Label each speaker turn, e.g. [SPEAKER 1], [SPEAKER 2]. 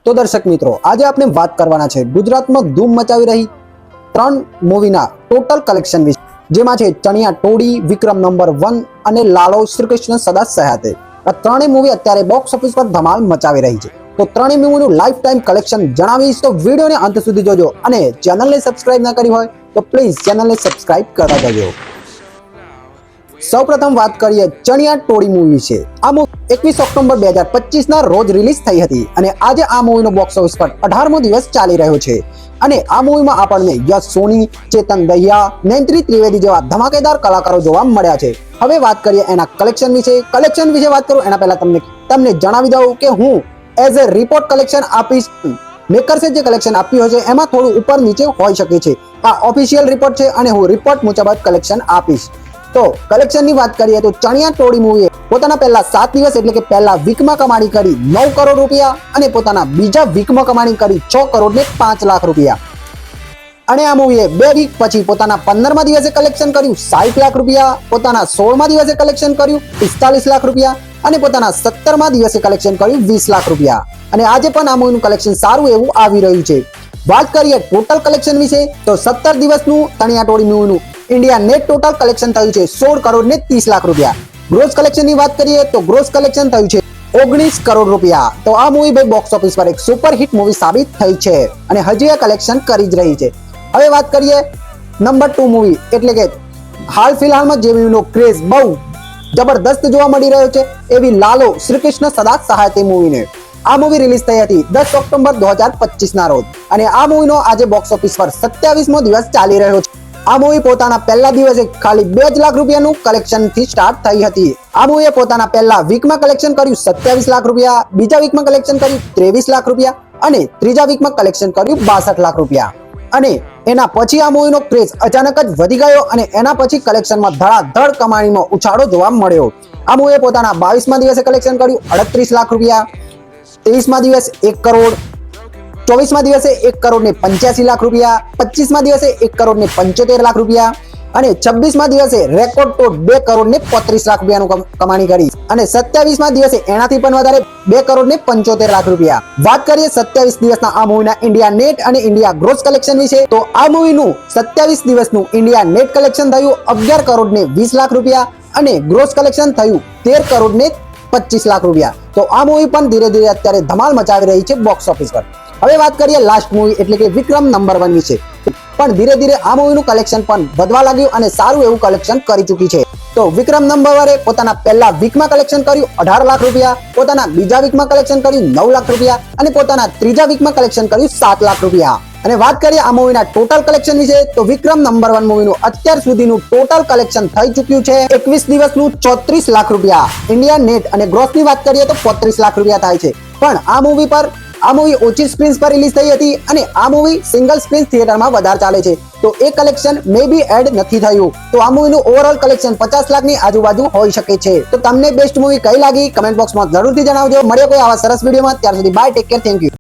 [SPEAKER 1] તો દર્શક મિત્રો, આજે આપણે વાત કરવાના છે ગુજરાતમાં ધૂમ મચાવી રહી 3 મૂવીના ટોટલ કલેક્શન વિશે, જેમાં છે ચણિયા ટોળી, વિક્રમ નંબર 1 અને લાલો શ્રી કૃષ્ણ સદા સહાતે. આ ત્રણેય મૂવી અત્યારે બોક્સ ઓફિસ પર ધમાલ મચાવી રહી છે. તો ત્રણેય મૂવીનું લાઈફ ટાઈમ કલેક્શન જણાવીશ, તો વિડીયોને અંત સુધી જોજો અને ચેનલને સબસ્ક્રાઇબ ના કરી હોય તો પ્લીઝ ચેનલને સબસ્ક્રાઇબ કરતા જજો. સૌપ્રથમ વાત કરીએ ચણિયા ટોળી મૂવી વિશે. આ મૂવી 21 ઓક્ટોબર 2025 ના રોજ રિલીઝ થઈ હતી અને આજે આ મૂવીનો બોક્સ ઓફિસ પર 18મો દિવસ ચાલી રહ્યો છે. અને આ મૂવીમાં આપણને યશ સોની, ચેતન દહિયા, નૈન્ત્રી ત્રિવેદી જેવા ધમાકેદાર કલાકારો જોવા મળ્યા છે. હવે વાત કરીએ એના કલેક્શન વિશે. કલેક્શન વિશે વાત કરું એના પહેલા તમને જણાવી દઉં કે હું એઝ એ રિપોર્ટ કલેક્શન આપીશ. મેકર્સે જે કલેક્શન આપ્યું હોય છે એમાં થોડું ઉપર નીચે હોઈ શકે છે. આ ઓફિશિયલ રિપોર્ટ છે અને હું રિપોર્ટ મુજબ જ કલેક્શન આપીશ. તો કલેક્શનની વાત કરીએ તો ચણિયા ટોળી મૂવીએ પોતાના પહેલા 7 દિવસ એટલે કે પહેલા વીકમાં કમાણી કરી 9 કરોડ રૂપિયા અને પોતાના બીજા વીકમાં કમાણી કરી 6 કરોડ ને 5 લાખ રૂપિયા. અને આ મૂવીએ 2 વીક પછી પોતાના 15મા દિવસે કલેક્શન કર્યું 60 લાખ રૂપિયા, પોતાના 16મા દિવસે કલેક્શન કર્યું 45 લાખ રૂપિયા અને પોતાના 17મા દિવસે કલેક્શન કર્યું 20 લાખ રૂપિયા. અને આજે પણ આ મૂવીનું કલેક્શન સારું એવું આવી રહ્યું છે. વાત કરીએ ટોટલ કલેક્શન વિશે તો 17 દિવસનું ચણિયા ટોળી મૂવીનું ઇન્ડિયા નેટ ટોટલ કલેક્શન થયું છે 16 કરોડ ને 30 લાખ રૂપિયા. ગ્રોસ કલેક્શનની વાત કરીએ તો ગ્રોસ કલેક્શન થયું છે 19 કરોડ રૂપિયા. તો આ મૂવી ભાઈ બોક્સ ઓફિસ પર એક સુપર હિટ મૂવી સાબિત થઈ છે અને હજી એ કલેક્શન કરી જ રહી છે. હવે વાત કરીએ નંબર 2 મૂવી એટલે કે હાલ ફિલહાલમાં જે મૂવીનો ક્રેઝ બહુ જબરદસ્ત જોવા મળી રહ્યો છે એવી લાલો શ્રી કૃષ્ણ સદા સહાતે મૂવીને. આ મૂવી રિલીઝ થઈ હતી 10 ઓક્ટોબર 2025 ના રોજ અને આ મૂવીનો આજે બોક્સ ઓફિસ પર 27મો દિવસ ચાલી રહ્યો છે. આ મૂવી પોતાના પહેલા દિવસે ખાલી 2 લાખ રૂપિયાનું કલેક્શન થી સ્ટાર્ટ થઈ હતી. આ મૂવીએ પોતાના પહેલા વીકમાં કલેક્શન કર્યું 27 લાખ રૂપિયા, બીજા વીકમાં કલેક્શન કર્યું 23 લાખ રૂપિયા અને ત્રીજા વીકમાં કલેક્શન કર્યું 62 લાખ રૂપિયા. અને એના પછી આ મૂવીનો ક્રેઝ અચાનક જ વધી ગયો અને એના પછી કલેક્શનમાં ધડાધડ કમાણીમાં ઉછાળો જોવા મળ્યો. આ મૂવીએ પોતાના 22મા દિવસે કલેક્શન કર્યું 38 લાખ રૂપિયા, 23મા દિવસે 1 કરોડ, 24મા દિવસે 1 કરોડ ને 85 લાખ રૂપિયા, 25મા દિવસે 1 કરોડ ને 75 લાખ રૂપિયા અને 26મા દિવસે રેકોર્ડ તોડ 2 કરોડ ને 35 લાખ રૂપિયાનું કમાણી કરી અને 27મા દિવસે એનાથી પણ વધારે 2 કરોડ ને 75 લાખ રૂપિયા. વાત કરીએ 27 દિવસના આ મૂવીના ઇન્ડિયા નેટ અને ઇન્ડિયા ગ્રોસ કલેક્શન વિશે તો આ મૂવીનું 27 દિવસનું ઇન્ડિયા નેટ કલેક્શન થયું 11 કરોડ ને 20 લાખ રૂપિયા અને ગ્રોસ કલેક્શન થયું 13 કરોડ ને 25 લાખ રૂપિયા. તો આ મૂવી પણ ધીરે ધીરે અત્યારે ધમાલ મચાવી રહી છે બોક્સ ઓફિસ પર. હવે વાત કરીએ લાસ્ટ મૂવી એટલે કે વિક્રમ નંબર 1 વિશે. પણ ધીરે ધીરે આ મૂવીનું કલેક્શન પણ વધવા લાગ્યું અને સારું એવું કલેક્શન કરી ચૂકી છે. તો વિક્રમ નંબર 1 પોતાના પહેલા વીકમાં કલેક્શન કર્યું 18 લાખ રૂપિયા, પોતાના બીજા વીકમાં કલેક્શન કર્યું 9 લાખ રૂપિયા અને પોતાના ત્રીજા વીકમાં કલેક્શન કર્યું 7 લાખ રૂપિયા. અને વાત કરીએ આ મૂવીના ટોટલ કલેક્શન વિશે તો વિક્રમ નંબર 1 મૂવીનું અત્યાર સુધીનું ટોટલ કલેક્શન થઈ ચૂક્યું છે 21 દિવસનું 34 લાખ રૂપિયા. ઇન્ડિયા નેટ અને ગ્રોસની વાત કરીએ તો 35 લાખ રૂપિયા થાય છે. પણ આ મૂવી ઓછી સ્ક્રીન્સ પર રિલીઝ થઈ હતી અને આ મૂવી સિંગલ સ્ક્રીન થિયેટરમાં વધારે ચાલે છે તો એ કલેક્શન મે બી એડ નથી થયું. તો આ મૂવીનું ઓવરઓલ કલેક્શન 50 લાખની આજુબાજુ હોઈ શકે છે. તો તમને બેસ્ટ મૂવી કઈ લાગી કમેન્ટ બોક્સમાં જરૂરથી જણાવજો. મળીએ કોઈ આવા સરસ વિડીયોમાં. ત્યાર સુધી bye, take care, thank you.